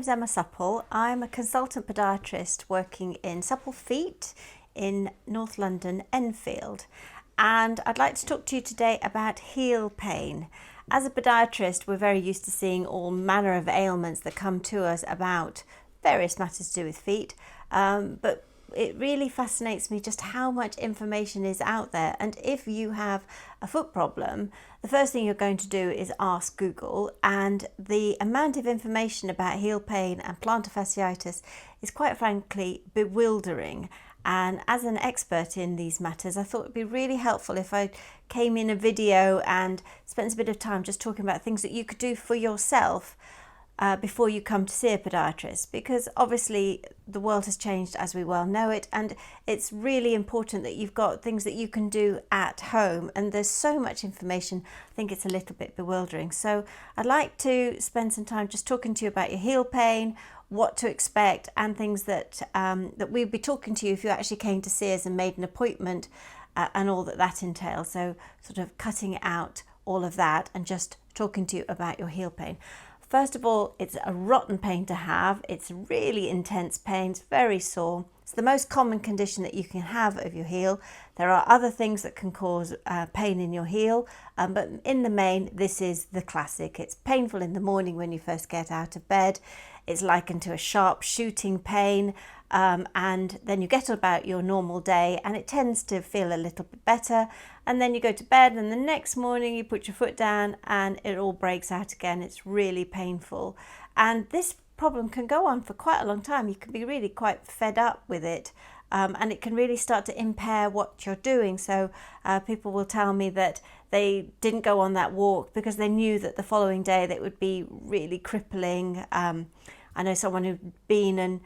name's Emma Supple. I'm a consultant podiatrist working in Supplefeet in North London, Enfield. And I'd like to talk to you today about heel pain. As a podiatrist, we're very used to seeing all manner of ailments that come to us about various matters to do with feet. But it really fascinates me just how much information is out there. And if you have a foot problem, the first thing you're going to do is ask Google, and the amount of information about heel pain and plantar fasciitis is quite frankly bewildering. And as an expert in these matters, I thought it'd be really helpful if I came in a video and spent a bit of time just talking about things that you could do for yourself before you come to see a podiatrist, because obviously the world has changed as we well know it, and it's really important that you've got things that you can do at home, and there's so much information. I think it's a little bit bewildering. So I'd like to spend some time just talking to you about your heel pain, what to expect, and things that that we'd be talking to you if you actually came to see us and made an appointment, and all that entails. So sort of cutting out all of that and just talking to you about your heel pain. First of all, it's a rotten pain to have. It's really intense pain. It's very sore. It's the most common condition that you can have of your heel. There are other things that can cause pain in your heel, but in the main, this is the classic. It's painful in the morning when you first get out of bed. It's likened to a sharp shooting pain, and then you get about your normal day and it tends to feel a little bit better, and then you go to bed and the next morning you put your foot down and it all breaks out again. It's really painful, and this problem can go on for quite a long time. You can be really quite fed up with it, and it can really start to impair what you're doing. So people will tell me that they didn't go on that walk because they knew that the following day that would be really crippling. I know someone who'd been and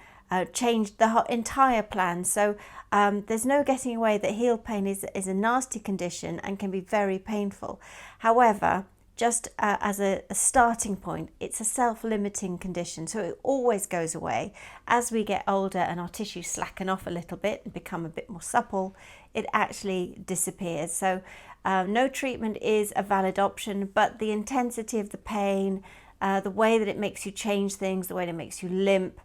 changed the entire plan. So there's no getting away that heel pain is a nasty condition and can be very painful. However, just as a starting point, it's a self-limiting condition, so it always goes away. As we get older and our tissues slacken off a little bit and become a bit more supple, it actually disappears. So no treatment is a valid option, but the intensity of the pain, the way that it makes you change things, the way that it makes you limp,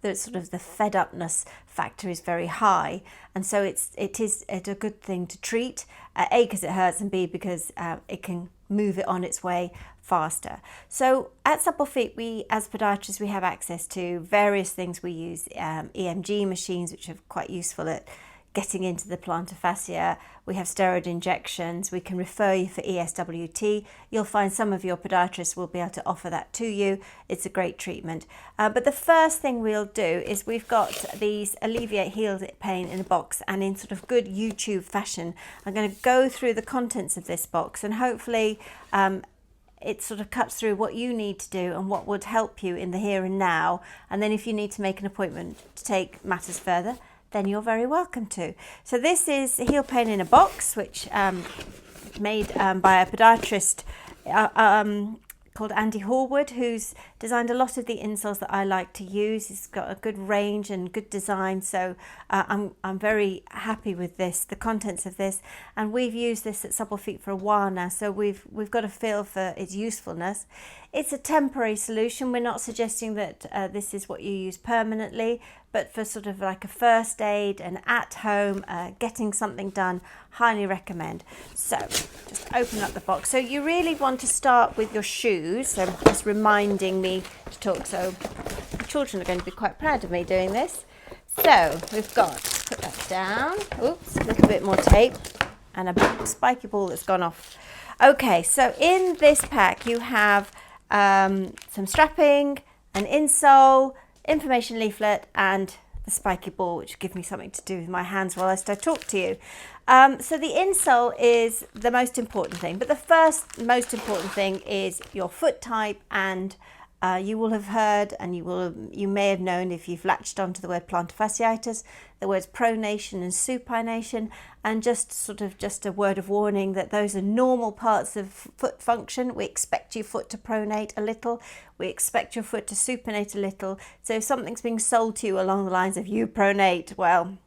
the sort of the fed upness factor is very high, and so it is a good thing to treat, A, because it hurts, and B, because it can move it on its way faster. So at Supplefeet, we as podiatrists, we have access to various things. We use EMG machines, which are quite useful at getting into the plantar fascia. We have steroid injections. We can refer you for ESWT. You'll find some of your podiatrists will be able to offer that to you. It's a great treatment. But the first thing we'll do is we've got these Alleviate Heel pain in a box, and in sort of good YouTube fashion, I'm going to go through the contents of this box, and hopefully it sort of cuts through what you need to do and what would help you in the here and now. And then if you need to make an appointment to take matters further, then you're very welcome to. So this is heel pain in a box, which made by a podiatrist called Andy Horwood, who's designed a lot of the insoles that I like to use. He's got a good range and good design, so I'm very happy with this, the contents of this, and we've used this at Supplefeet for a while now, so we've got a feel for its usefulness. It's a temporary solution. We're not suggesting that this is what you use permanently, but for sort of like a first aid and at home, getting something done, highly recommend. So just open up the box. So you really want to start with your shoes. So just reminding me to talk. So the children are going to be quite proud of me doing this. So we've got, put that down. Oops, a little bit more tape and a spiky ball that's gone off. Okay, so in this pack you have some strapping, an insole, information leaflet, and the spiky ball, which give me something to do with my hands while I talk to you. So the insole is the most important thing, but the first most important thing is your foot type, and you will have heard, and you may have known if you've latched onto the word plantar fasciitis, the words pronation and supination, and just a word of warning that those are normal parts of foot function. We expect your foot to pronate a little, we expect your foot to supinate a little. So if something's being sold to you along the lines of you pronate, well,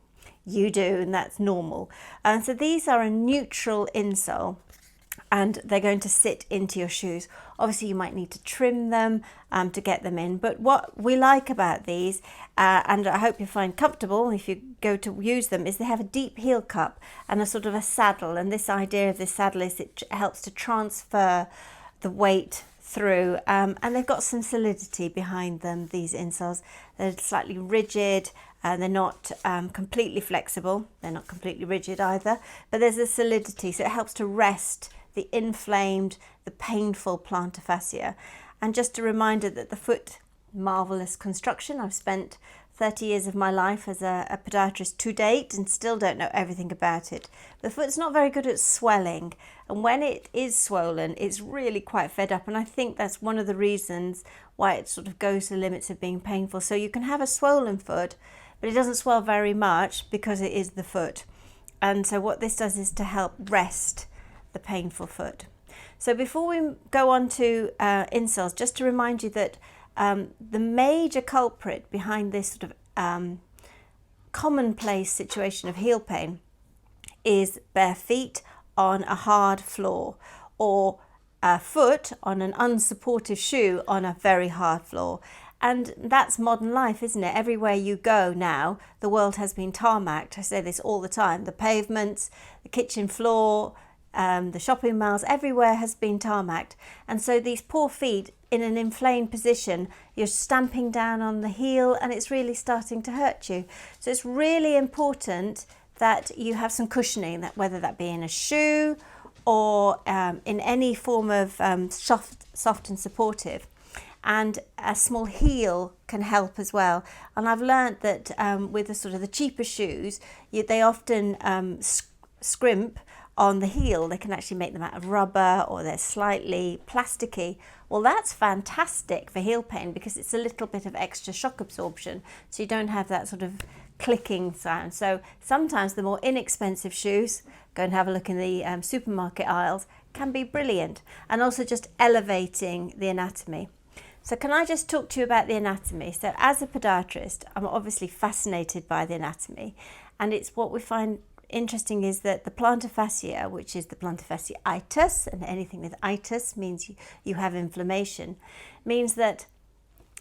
you do, and that's normal. And so these are a neutral insole. and they're going to sit into your shoes. Obviously you might need to trim them to get them in, but what we like about these, and I hope you find comfortable if you go to use them, is they have a deep heel cup and a sort of a saddle, and this idea of this saddle is it helps to transfer the weight through, and they've got some solidity behind them, these insoles. They're slightly rigid, they're not completely flexible, they're not completely rigid either, but there's a solidity, so it helps to rest the inflamed, the painful plantar fascia. And just a reminder that the foot, marvellous construction. I've spent 30 years of my life as a podiatrist to date and still don't know everything about it. The foot's not very good at swelling, and when it is swollen, it's really quite fed up, and I think that's one of the reasons why it sort of goes to the limits of being painful. So you can have a swollen foot, but it doesn't swell very much because it is the foot. And so what this does is to help rest the painful foot. So before we go on to insoles, just to remind you that the major culprit behind this sort of commonplace situation of heel pain is bare feet on a hard floor, or a foot on an unsupportive shoe on a very hard floor. And that's modern life, isn't it? Everywhere you go now, the world has been tarmacked. I say this all the time. The pavements, the kitchen floor, the shopping malls, everywhere has been tarmacked. And so these poor feet in an inflamed position, you're stamping down on the heel and it's really starting to hurt you. So it's really important that you have some cushioning, that whether that be in a shoe or in any form of soft and supportive. And a small heel can help as well. And I've learnt that with the sort of the cheaper shoes, they often scrimp on the heel. They can actually make them out of rubber, or they're slightly plasticky. Well, that's fantastic for heel pain because it's a little bit of extra shock absorption, so you don't have that sort of clicking sound. So sometimes the more inexpensive shoes, go and have a look in the supermarket aisles, can be brilliant, and also just elevating the anatomy. So can I just talk to you about the anatomy? So as a podiatrist, I'm obviously fascinated by the anatomy, and it's what we find interesting is that the plantar fascia, which is the plantar fasciitis, and anything with itis means you have inflammation, means that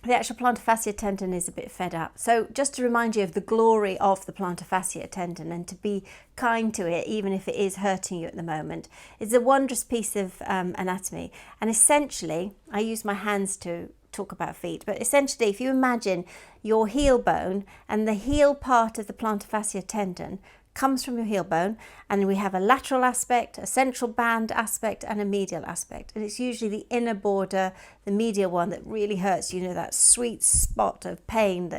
the actual plantar fascia tendon is a bit fed up. So just to remind you of the glory of the plantar fascia tendon and to be kind to it, even if it is hurting you at the moment, it's a wondrous piece of anatomy. And essentially, I use my hands to talk about feet, but essentially if you imagine your heel bone, and the heel part of the plantar fascia tendon comes from your heel bone, and we have a lateral aspect, a central band aspect, and a medial aspect. And it's usually the inner border, the medial one, that really hurts. You know, that sweet spot of pain.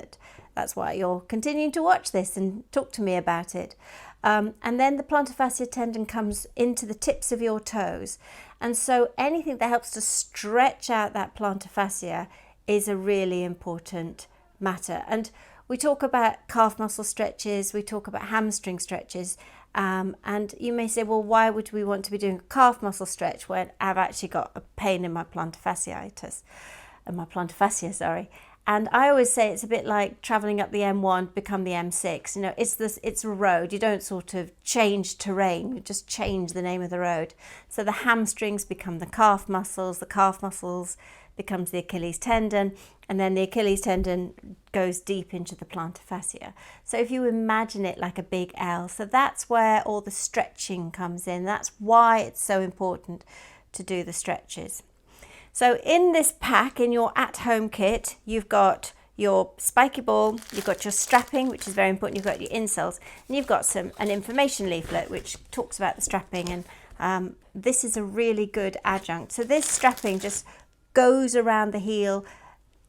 That's why you're continuing to watch this and talk to me about it. And then the plantar fascia tendon comes into the tips of your toes. And so anything that helps to stretch out that plantar fascia is a really important matter. And we talk about calf muscle stretches, we talk about hamstring stretches, and you may say, well, why would we want to be doing a calf muscle stretch when I've actually got a pain in my plantar fascia, And I always say it's a bit like travelling up the M1 to become the M6. You know, it's a road. You don't sort of change terrain, you just change the name of the road. So the hamstrings become the calf muscles becomes the Achilles tendon, and then the Achilles tendon goes deep into the plantar fascia. So if you imagine it like a big L, so that's where all the stretching comes in. That's why it's so important to do the stretches. So in this pack, in your at-home kit, you've got your spiky ball, you've got your strapping, which is very important, you've got your insoles, and you've got an information leaflet which talks about the strapping, and this is a really good adjunct. So this strapping just goes around the heel,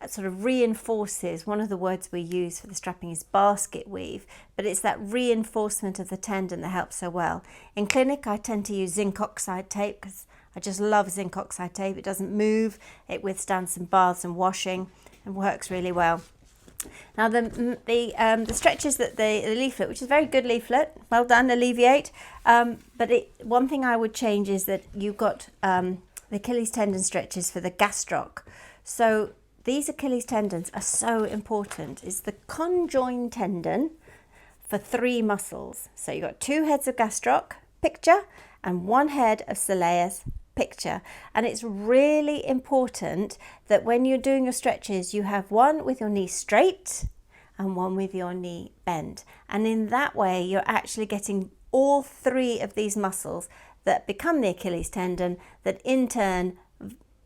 sort of reinforces. One of the words we use for the strapping is basket weave, but it's that reinforcement of the tendon that helps so well. In clinic, I tend to use zinc oxide tape because I just love zinc oxide tape. It doesn't move, it withstands some baths and washing, and works really well. Now the stretches that the leaflet, which is a very good leaflet, well done, Alleviate, but one thing I would change is that you've got the Achilles tendon stretches for the gastroc. So these Achilles tendons are so important. It's the conjoined tendon for 3 muscles. So you've got 2 heads of gastroc, picture, and one head of soleus picture. And it's really important that when you're doing your stretches, you have one with your knee straight and one with your knee bent. And in that way, you're actually getting all three of these muscles that become the Achilles tendon, that in turn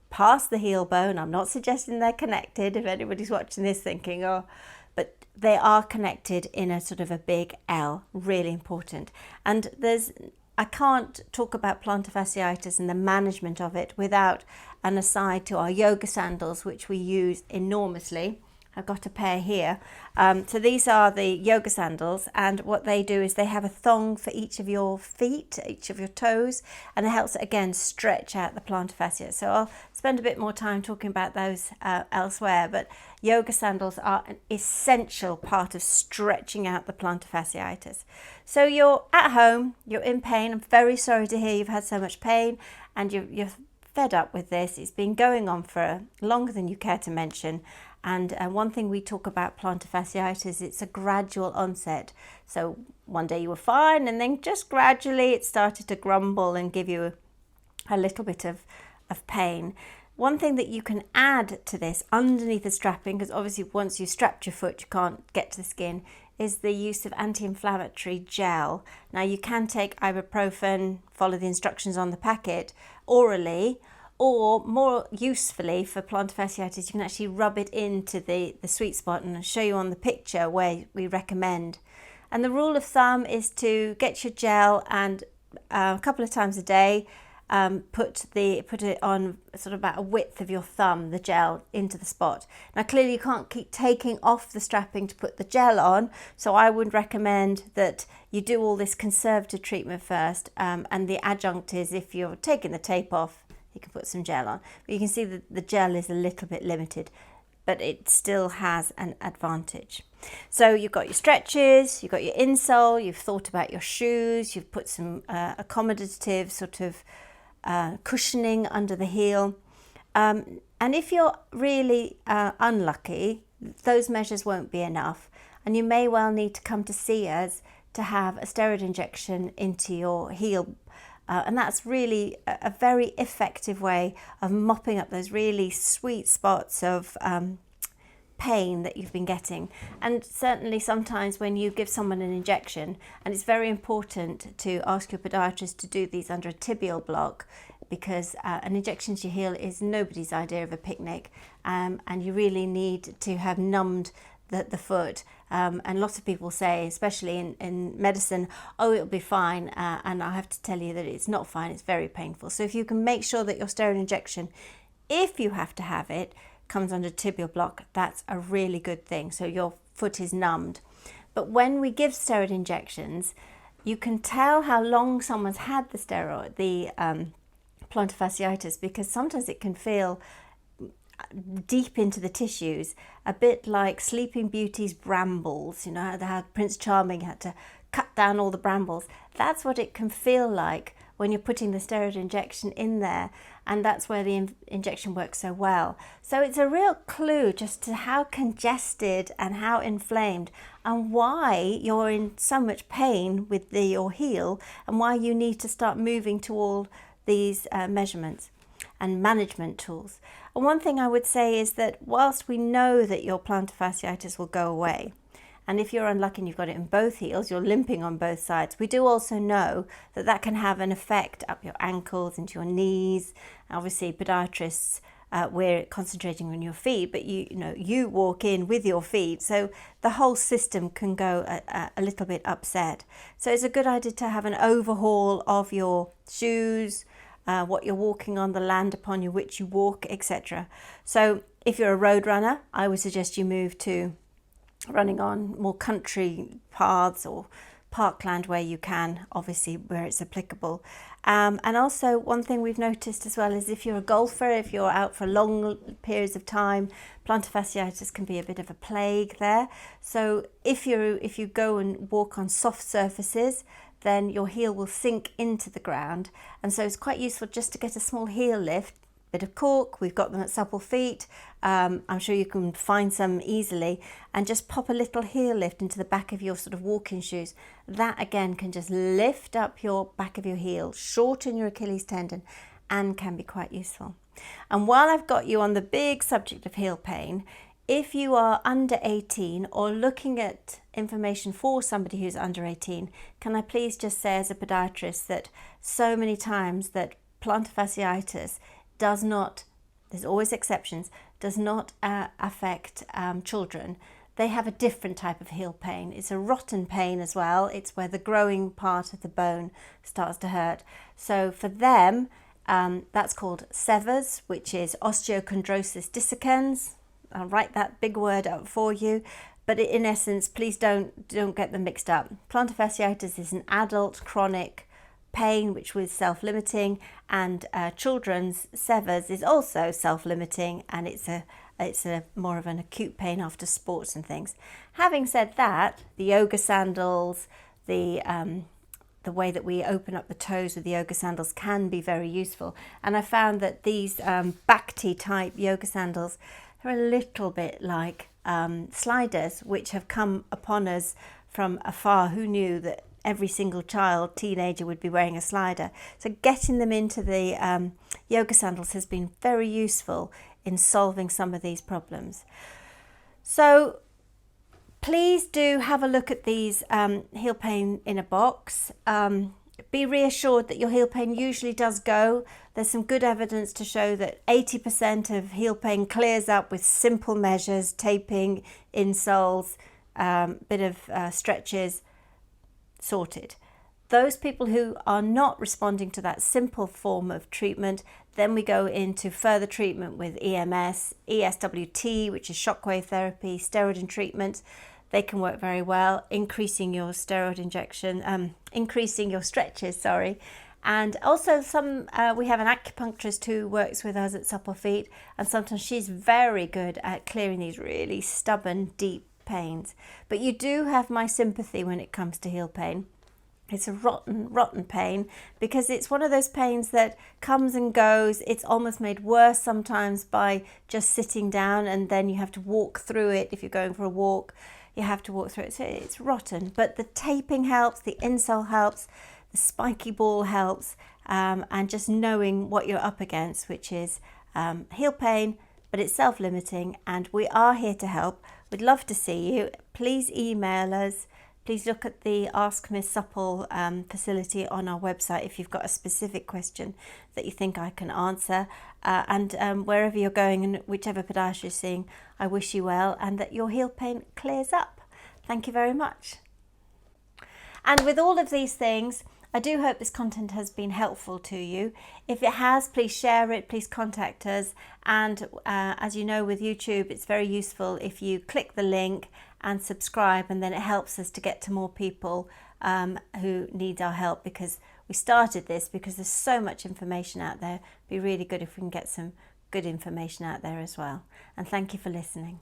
pass the heel bone. I'm not suggesting they're connected, if anybody's watching this thinking, oh, but they are connected in a sort of a big L, really important. And I can't talk about plantar fasciitis and the management of it without an aside to our yoga sandals, which we use enormously. I've got a pair here. So these are the yoga sandals, and what they do is they have a thong for each of your feet, each of your toes, and it helps again stretch out the plantar fascia. So I'll spend a bit more time talking about those elsewhere, but yoga sandals are an essential part of stretching out the plantar fasciitis. So you're at home, you're in pain. I'm very sorry to hear you've had so much pain and you're fed up with this. It's been going on for longer than you care to mention. And one thing we talk about plantar fasciitis, it's a gradual onset. So one day you were fine, and then just gradually it started to grumble and give you a little bit of pain. One thing that you can add to this underneath the strapping, because obviously once you've strapped your foot, you can't get to the skin, is the use of anti-inflammatory gel. Now you can take ibuprofen, follow the instructions on the packet orally, or more usefully for plantar fasciitis, you can actually rub it into the sweet spot, and I'll show you on the picture where we recommend. And the rule of thumb is to get your gel and a couple of times a day, put it on sort of about a width of your thumb, the gel into the spot. Now clearly you can't keep taking off the strapping to put the gel on, so I would recommend that you do all this conservative treatment first, and the adjunct is, if you're taking the tape off, you can put some gel on. But you can see that the gel is a little bit limited, but it still has an advantage. So you've got your stretches, you've got your insole, you've thought about your shoes, you've put some accommodative sort of cushioning under the heel. And if you're really unlucky, those measures won't be enough, and you may well need to come to see us to have a steroid injection into your heel. And that's really a very effective way of mopping up those really sweet spots of pain that you've been getting. And certainly sometimes when you give someone an injection, and it's very important to ask your podiatrist to do these under a tibial block, because an injection to your heel is nobody's idea of a picnic, and you really need to have numbed the foot. And lots of people say, especially in medicine, oh, it'll be fine. And I have to tell you that it's not fine. It's very painful. So if you can make sure that your steroid injection, if you have to have it, comes under tibial block, that's a really good thing. So your foot is numbed. But when we give steroid injections, you can tell how long someone's had the steroid, the plantar fasciitis, because sometimes it can feel deep into the tissues, a bit like Sleeping Beauty's brambles. You know how Prince Charming had to cut down all the brambles. That's what it can feel like when you're putting the steroid injection in there, and that's where the injection works so well. So it's a real clue just to how congested and how inflamed, and why you're in so much pain with your heel, and why you need to start moving to all these measurements and management tools. And one thing I would say is that whilst we know that your plantar fasciitis will go away, and if you're unlucky and you've got it in both heels, you're limping on both sides, we do also know that that can have an effect up your ankles, into your knees. Obviously, podiatrists, we're concentrating on your feet, but you walk in with your feet, so the whole system can go a little bit upset. So it's a good idea to have an overhaul of your shoes, what you're walking on, the land upon which you walk, etc. So if you're a road runner, I would suggest you move to running on more country paths or parkland where you can, obviously where it's applicable. And also one thing we've noticed as well is if you're a golfer, if you're out for long periods of time, plantar fasciitis can be a bit of a plague there. So if you go and walk on soft surfaces, then your heel will sink into the ground, and so it's quite useful just to get a small heel lift, bit of cork. We've got them at Supplefeet. I'm sure you can find some easily, and just pop a little heel lift into the back of your sort of walking shoes. That again can just lift up your back of your heel, shorten your Achilles tendon, and can be quite useful. And while I've got you on the big subject of heel pain, if you are under 18 or looking at information for somebody who's under 18, can I please just say as a podiatrist that so many times that plantar fasciitis does not, there's always exceptions, does not affect children. They have a different type of heel pain. It's a rotten pain as well. It's where the growing part of the bone starts to hurt. So for them, that's called severs, which is osteochondrosis dissecans. I'll write that big word up for you, but in essence, please don't get them mixed up. Plantar fasciitis is an adult chronic pain which was self-limiting, and children's severs is also self-limiting, and it's a more of an acute pain after sports and things. Having said that, the yoga sandals, the way that we open up the toes with the yoga sandals can be very useful. And I found that these Bhakti type yoga sandals, they're a little bit like sliders, which have come upon us from afar. Who knew that every single child, teenager would be wearing a slider? So getting them into the yoga sandals has been very useful in solving some of these problems. So please do have a look at these heel pain in a box. Be reassured that your heel pain usually does go. There's some good evidence to show that 80% of heel pain clears up with simple measures, taping, insoles, bit of stretches, sorted. Those people who are not responding to that simple form of treatment, then we go into further treatment with EMS, ESWT, which is shockwave therapy, steroid and treatment. They can work very well, increasing your steroid injection, increasing your stretches, And also we have an acupuncturist who works with us at Supplefeet, and sometimes she's very good at clearing these really stubborn, deep pains. But you do have my sympathy when it comes to heel pain. It's a rotten pain, because it's one of those pains that comes and goes. It's almost made worse sometimes by just sitting down, and then you have to walk through it. If you're going for a walk, you have to walk through it. So it's rotten, but the taping helps, the insole helps, the spiky ball helps, and just knowing what you're up against, which is heel pain, but it's self-limiting, and we are here to help. We'd love to see you. Please email us. Please look at the Ask Miss Supple facility on our website if you've got a specific question that you think I can answer. And wherever you're going and whichever podiatrist you're seeing, I wish you well and that your heel pain clears up. Thank you very much. And with all of these things, I do hope this content has been helpful to you. If it has, please share it, please contact us. And as you know, with YouTube, it's very useful if you click the link and subscribe, and then it helps us to get to more people who need our help, because we started this because there's so much information out there. It'd be really good if we can get some good information out there as well. And thank you for listening.